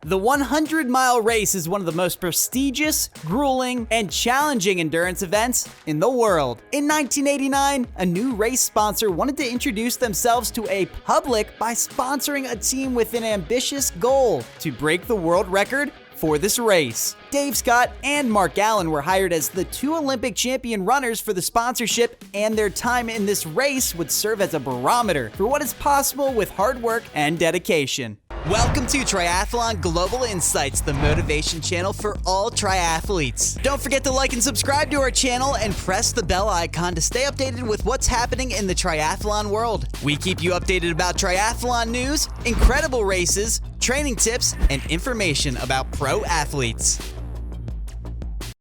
The 100-mile race is one of the most prestigious, grueling, and challenging endurance events in the world. In 1989, a new race sponsor wanted to introduce themselves to a public by sponsoring a team with an ambitious goal to break the world record for this race. Dave Scott and Mark Allen were hired as the two Olympic champion runners for the sponsorship, and their time in this race would serve as a barometer for what is possible with hard work and dedication. Welcome to Triathlon Global Insights, the motivation channel for all triathletes. Don't forget to like and subscribe to our channel and press the bell icon to stay updated with what's happening in the triathlon world. We keep you updated about triathlon news, incredible races, training tips, and information about pro athletes.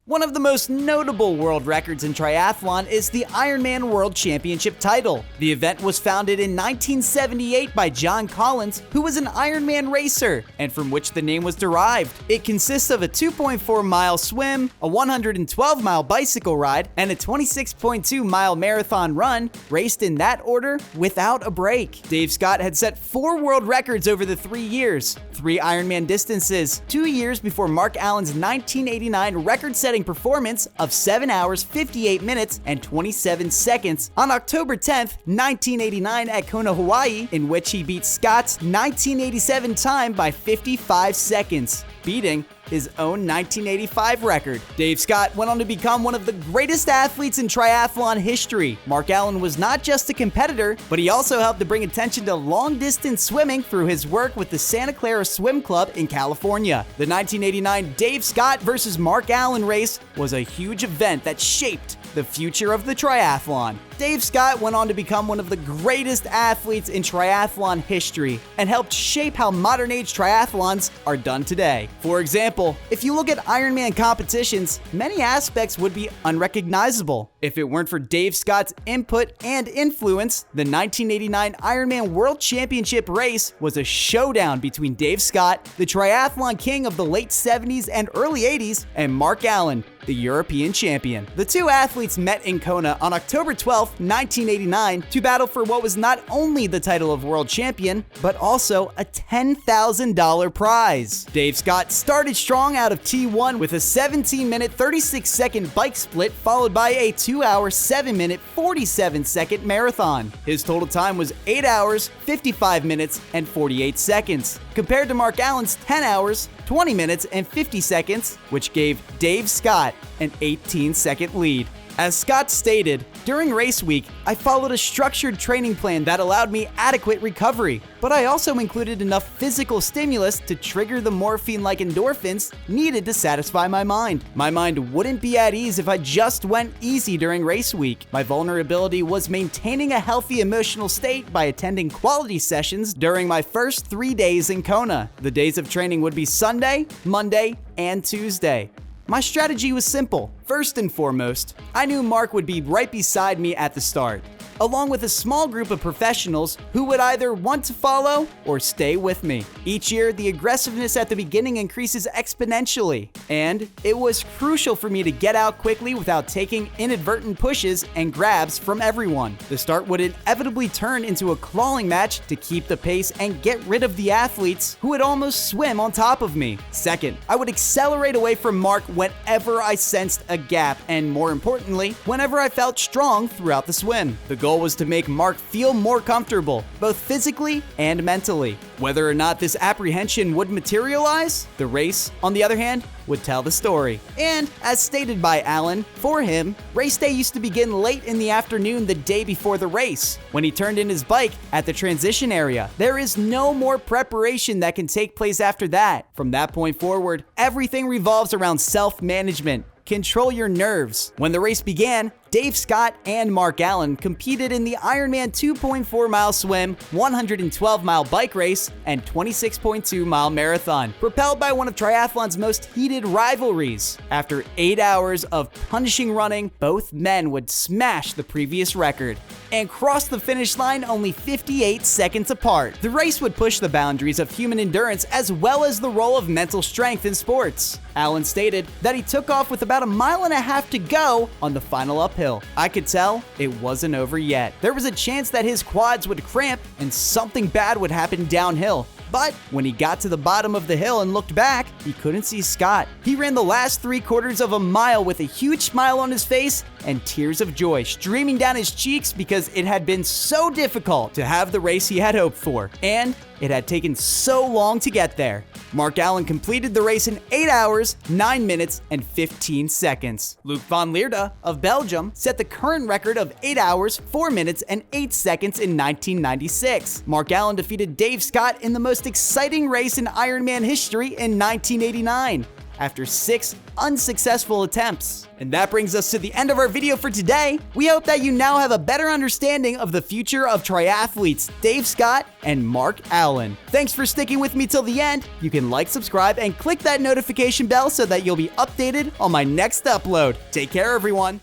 One of the most notable world records in triathlon is the Ironman World Championship title. The event was founded in 1978 by John Collins, who was an Ironman racer, and from which the name was derived. It consists of a 2.4-mile swim, a 112-mile bicycle ride, and a 26.2-mile marathon run, raced in that order without a break. Dave Scott had set 4 world records over the 3 years, 3 Ironman distances, 2 years before Mark Allen's 1989 record-setting performance of 7 hours, 58 minutes, and 27 seconds on October 10th, 1989 at Kona, Hawaii, in which he beat Scott's 1987 time by 55 seconds, beating his own 1985 record. Dave Scott went on to become one of the greatest athletes in triathlon history. Mark Allen was not just a competitor, but he also helped to bring attention to long-distance swimming through his work with the Santa Clara Swim Club in California. The 1989 Dave Scott versus Mark Allen race was a huge event that shaped the future of the triathlon. Dave Scott went on to become one of the greatest athletes in triathlon history and helped shape how modern-age triathlons are done today. For example, if you look at Ironman competitions, many aspects would be unrecognizable. If it weren't for Dave Scott's input and influence, the 1989 Ironman World Championship race was a showdown between Dave Scott, the triathlon king of the late 70s and early 80s, and Mark Allen, the European champion. The two athletes met in Kona on October 12, 1989, to battle for what was not only the title of world champion, but also a $10,000 prize. Dave Scott started strong out of T1 with a 17-minute, 36-second bike split, followed by a 2-hour, 7-minute, 47-second marathon. His total time was 8 hours, 55 minutes, and 48 seconds, compared to Mark Allen's 10 hours, 20 minutes, and 50 seconds, which gave Dave Scott an 18-second lead. As Scott stated, during race week, I followed a structured training plan that allowed me adequate recovery, but I also included enough physical stimulus to trigger the morphine-like endorphins needed to satisfy my mind. My mind wouldn't be at ease if I just went easy during race week. My vulnerability was maintaining a healthy emotional state by attending quality sessions during my first 3 days in Kona. The days of training would be Sunday, Monday, and Tuesday. My strategy was simple. First and foremost, I knew Mark would be right beside me at the start, along with a small group of professionals who would either want to follow or stay with me. Each year, the aggressiveness at the beginning increases exponentially, and it was crucial for me to get out quickly without taking inadvertent pushes and grabs from everyone. The start would inevitably turn into a crawling match to keep the pace and get rid of the athletes who would almost swim on top of me. Second, I would accelerate away from Mark whenever I sensed a gap, and more importantly, whenever I felt strong throughout the swim. The goal was to make Mark feel more comfortable, both physically and mentally. Whether or not this apprehension would materialize, the race, on the other hand, would tell the story. And as stated by Allen, for him, race day used to begin late in the afternoon the day before the race, when he turned in his bike at the transition area. There is no more preparation that can take place after that. From that point forward, everything revolves around self-management. Control your nerves. When the race began, Dave Scott and Mark Allen competed in the Ironman 2.4-mile swim, 112-mile bike race, and 26.2-mile marathon, propelled by one of triathlon's most heated rivalries. After 8 hours of punishing running, both men would smash the previous record and cross the finish line only 58 seconds apart. The race would push the boundaries of human endurance as well as the role of mental strength in sports. Allen stated that he took off with about 1.5 miles to go on the final uphill. I could tell it wasn't over yet. There was a chance that his quads would cramp and something bad would happen downhill. But when he got to the bottom of the hill and looked back, he couldn't see Scott. He ran the last 3/4 of a mile with a huge smile on his face and tears of joy streaming down his cheeks because it had been so difficult to have the race he had hoped for, and it had taken so long to get there. Mark Allen completed the race in 8 hours, 9 minutes, and 15 seconds. Luc van Lierde of Belgium set the current record of 8 hours, 4 minutes, and 8 seconds in 1996. Mark Allen defeated Dave Scott in the most exciting race in Ironman history in 1989. After 6 unsuccessful attempts. And that brings us to the end of our video for today. We hope that you now have a better understanding of the future of triathletes Dave Scott and Mark Allen. Thanks for sticking with me till the end. You can like, subscribe, and click that notification bell so that you'll be updated on my next upload. Take care, everyone.